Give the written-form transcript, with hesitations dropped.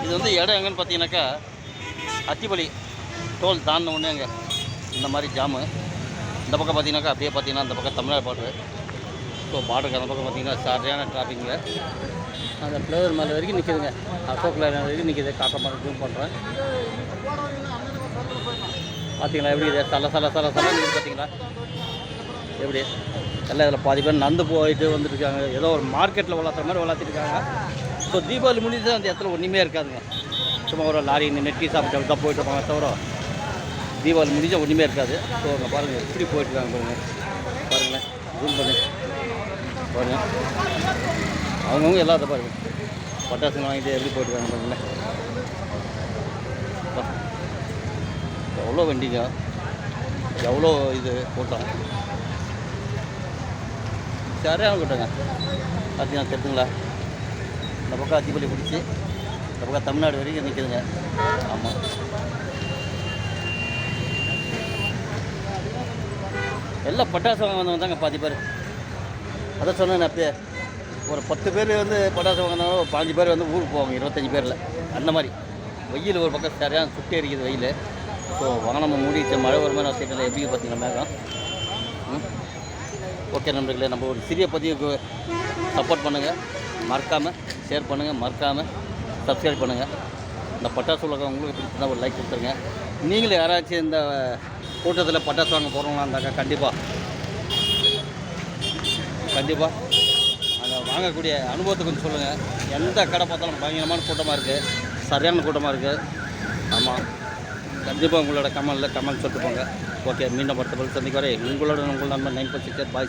இது வந்து இடம் எங்கன்னு பார்த்தீங்கன்னாக்கா அத்திப்பள்ளி டோல் தாண்டின ஒன்று அங்கே இந்த மாதிரி ஜாமு. இந்த பக்கம் பார்த்தீங்கன்னாக்கா அப்படியே பார்த்தீங்கன்னா அந்த பக்கம் தமிழ்நாடு பார்டரு. ஸோ பார்டருக்கு அந்த பக்கம் பார்த்தீங்கன்னா சரியான டிராஃபிக்குங்க. அந்த ஃப்ளவர் மேலே வரைக்கும் நிற்கிதுங்க. அசோக் லைன் வரைக்கும் நிற்கிது. காக்க மாதிரி ஜூம் பண்ணுறேன். பார்த்தீங்களா எப்படி இது சல நிற்கிது பார்த்தீங்களா எப்படி எல்லாம் இதில் பாதி பேர் நடந்து போயிட்டு வந்துட்டுருக்காங்க. ஏதோ ஒரு மார்க்கெட்டில் வளர்த்துற மாதிரி வளர்த்துருக்காங்க. ஸோ தீபாவளி முடிஞ்சு அந்த இடத்துல ஒன்றுமே இருக்காதுங்க. சும்மா ஒரு லாரி நெட்டி சாப்பிட்டு தான் போயிட்டு இருப்பாங்க தவிர தீபாவளி முடிஞ்சால் ஒன்றுமே இருக்காது. ஸோ அங்கே பாருங்கள் எப்படி போயிட்டுருக்காங்க பாருங்களேன் ஜூம் பண்ணி பாருங்கள். அவங்கவுங்க எல்லாத்த பாருங்கள் பட்டாசுங்க வாங்கிட்டு எப்படி போயிட்டுருக்காங்க பாருங்களேன். எவ்வளோ வண்டிங்க, எவ்வளோ இது கூட்டம், சரியான கூட்டங்க. பார்த்தீங்கன்னா தெரிஞ்சுங்களா இந்த பக்கம் அத்திப்பள்ளி பிடிச்சி இந்த பக்கம் தமிழ்நாடு வரைக்கும் நிற்கிதுங்க. ஆமாம், எல்லாம் பட்டாசு வாங்க வந்தாங்க பாதி பேர். அதை சொன்னேன் அப்பயே ஒரு 10 பேர் வந்து பட்டாசு வாங்கினாலும் ஒரு 15 பேர் வந்து ஊருக்கு போவாங்க 25 பேரில். அந்த மாதிரி வெயில் ஒரு பக்கம் சரியான சுட்டி அடிக்குது வெயில். ஸோ வானம் மூடிட்டு மழை வர மாதிரி வச்சுட்டு எப்படி பார்த்தீங்கன்னா மேகம். ஓகே நண்பர்களே, நம்ம ஒரு சிறிய பதிவுக்கு சப்போர்ட் பண்ணுங்கள், மறக்காமல் ஷேர் பண்ணுங்கள், மறக்காமல் சப்ஸ்கிரைப் பண்ணுங்கள். இந்த பட்டாசு உலகம் உங்களுக்கு பிடிச்சிருந்தா ஒரு லைக் கொடுத்துருங்க. நீங்களும் யாராச்சும் இந்த கூட்டத்தில் பட்டாசு வாங்க போகிறவங்களா இருந்தாக்கா கண்டிப்பாக அந்த வாங்கக்கூடிய அனுபவத்தை கொஞ்சம் சொல்லுங்கள். எந்த கடை பார்த்தாலும் பயங்கரமான கூட்டமாக இருக்குது, சரியான கூட்டமாக இருக்குது. ஆமாம், கண்டிப்பாக உங்களோட கமெண்ட் சொல்லிட்டு போங்க. ஓகே, மீண்டும் அடுத்த பதில் சந்திக்க வரை உங்களோட உங்கள் நண்பர் 9.6 பாய்.